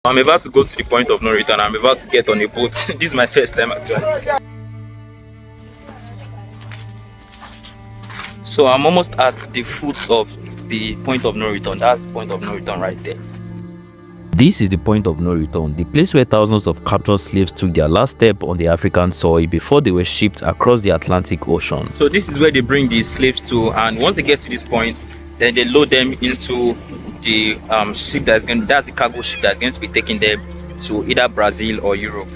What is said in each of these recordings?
I'm about to go to the point of no return. I'm about to get on a boat. This is my first time actually. So I'm almost at the foot of the point of no return. That's the point of no return right there. This is the point of no return, the place where thousands of captured slaves took their last step on the African soil before they were shipped across the Atlantic Ocean. So this is where they bring the slaves to, and once they get to this point, then they load them into the ship that's the cargo ship that's going to be taking them to either Brazil or Europe.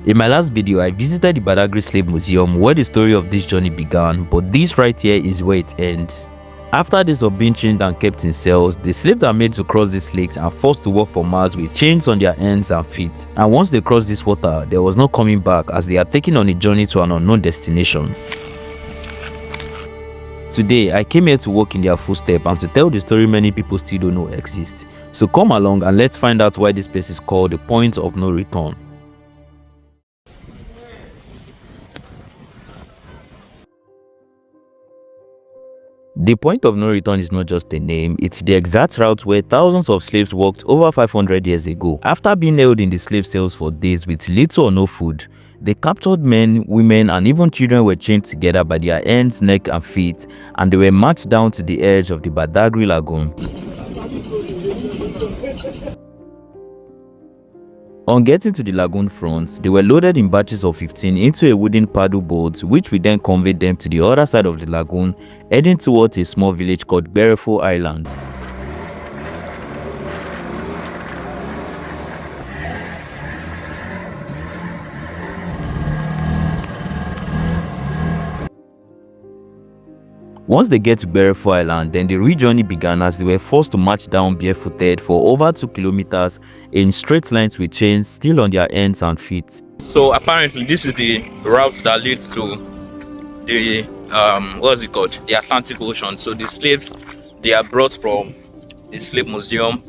In my last video, I visited the Badagry Slave Museum where the story of this journey began, but this right here is where it ends. After days of being chained and kept in cells, the slaves are made to cross these lakes and forced to walk for miles with chains on their hands and feet. And once they crossed this water, there was no coming back as they are taken on a journey to an unknown destination. Today, I came here to walk in their footsteps and to tell the story many people still don't know exists. So come along and let's find out why this place is called the Point of No Return. The Point of No Return is not just a name, it's the exact route where thousands of slaves walked over 500 years ago. After being held in the slave cells for days with little or no food, the captured men, women and even children were chained together by their hands, neck and feet, and they were marched down to the edge of the Badagry lagoon. On getting to the lagoon front, they were loaded in batches of 15 into a wooden paddle boat, which we then conveyed them to the other side of the lagoon, heading towards a small village called Gberefu Island. Once they get to Gberefu Island, then the real journey began as they were forced to march down barefooted for over 2 kilometers in straight lines with chains still on their hands and feet. So apparently this is the route that leads to the what's it called, the Atlantic Ocean. So the slaves, they are brought from the slave museum,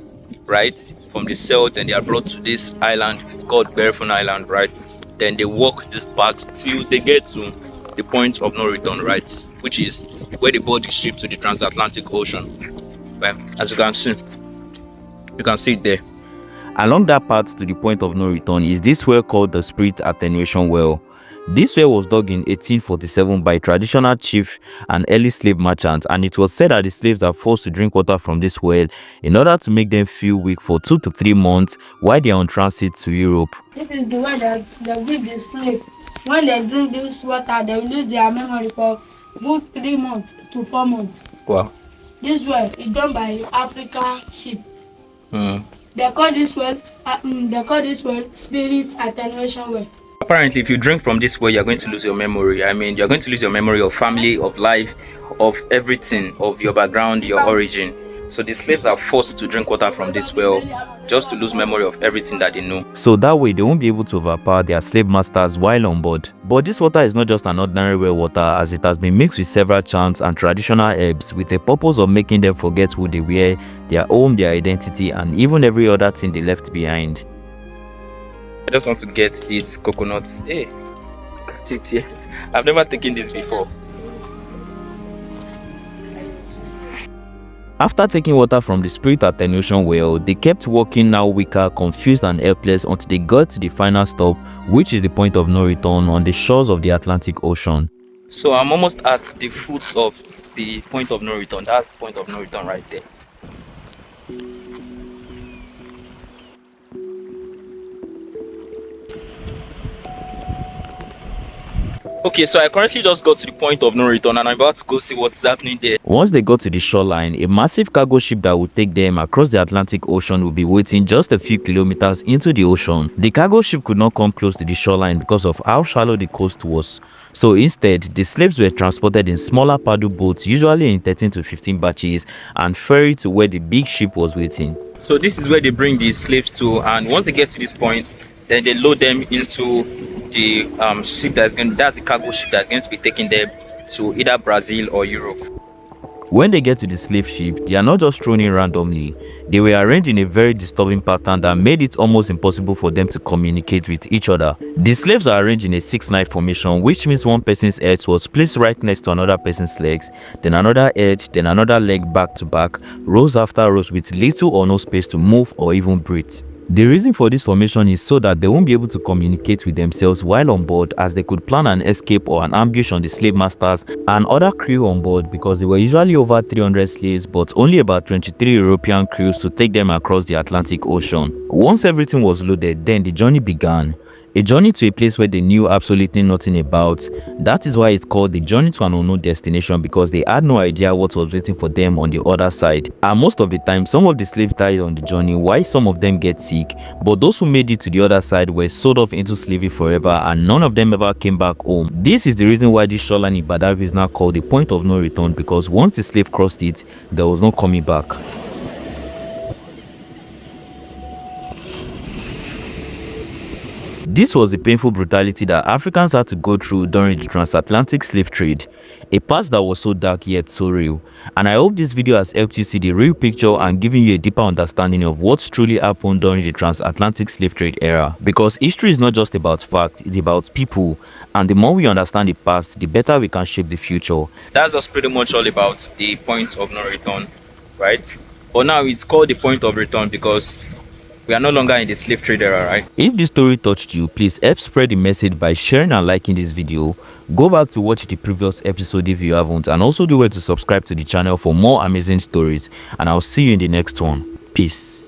right, from the cell, then they are brought to this island. It's called Gberefu Island, right? Then they walk this path till they get to the point of no return, right, which is where they board the ship to the Transatlantic Ocean. Right? As you can see it there. Along that path to the point of no return is this well called the Spirit Attenuation Well. This well was dug in 1847 by a traditional chief and early slave merchant, and it was said that the slaves are forced to drink water from this well in order to make them feel weak for 2 to 3 months while they are on transit to Europe. This is the way that they give the slave. When they drink this water, they lose their memory for good 3 months to 4 months. Wow. This well is done by African ship. They call this well Spirit Attenuation Well. Apparently, if you drink from this well, you're going to lose your memory. I mean, you're going to lose your memory of family, of life, of everything, of your background, your origin. So the slaves are forced to drink water from this well just to lose memory of everything that they know. So that way they won't be able to overpower their slave masters while on board. But this water is not just an ordinary well water, as it has been mixed with several charms and traditional herbs with the purpose of making them forget who they were, their home, their identity, and even every other thing they left behind. I just want to get this coconut. Hey, got it here. I've never taken this before. After taking water from the Spirit Attenuation Well, they kept walking, now weaker, confused and helpless, until they got to the final stop, which is the point of no return on the shores of the Atlantic Ocean. So I'm almost at the foot of the point of no return. That's the point of no return right there. Okay, so I currently just got to the point of no return and I'm about to go see what's happening there. Once they got to the shoreline, a massive cargo ship that would take them across the Atlantic Ocean would be waiting just a few kilometers into the ocean. The cargo ship could not come close to the shoreline because of how shallow the coast was. So instead, the slaves were transported in smaller paddle boats, usually in 13 to 15 batches, and ferried to where the big ship was waiting. So this is where they bring the slaves to, and once they get to this point, then they load them into the ship that's the cargo ship that's going to be taking them to either Brazil or Europe. When they get to the slave ship, they are not just thrown in randomly. They were arranged in a very disturbing pattern that made it almost impossible for them to communicate with each other. The slaves are arranged in a 6-9 formation, which means one person's head was placed right next to another person's legs, then another head, then another leg back to back, rows after rows with little or no space to move or even breathe. The reason for this formation is so that they won't be able to communicate with themselves while on board, as they could plan an escape or an ambush on the slave masters and other crew on board, because there were usually over 300 slaves but only about 23 European crews to take them across the Atlantic Ocean. Once everything was loaded, then the journey began. A journey to a place where they knew absolutely nothing about. That is why it's called the journey to an unknown destination, because they had no idea what was waiting for them on the other side. And most of the time, some of the slaves died on the journey while some of them get sick, but those who made it to the other side were sold off into slavery forever, and none of them ever came back home. This is the reason why this shoreline in Badagry is now called the point of no return, because once the slave crossed it, there was no coming back. This was the painful brutality that Africans had to go through during the transatlantic slave trade, a past that was so dark yet so real. And I hope this video has helped you see the real picture and given you a deeper understanding of what truly happened during the transatlantic slave trade era. Because history is not just about facts, it's about people, and the more we understand the past, the better we can shape the future. That's just pretty much all about the point of no return, right? But now it's called the point of return because we are no longer in the slave trade era, right? If this story touched you, please help spread the message by sharing and liking this video. Go back to watch the previous episode if you haven't, and also do well to subscribe to the channel for more amazing stories. And I'll see you in the next one. Peace.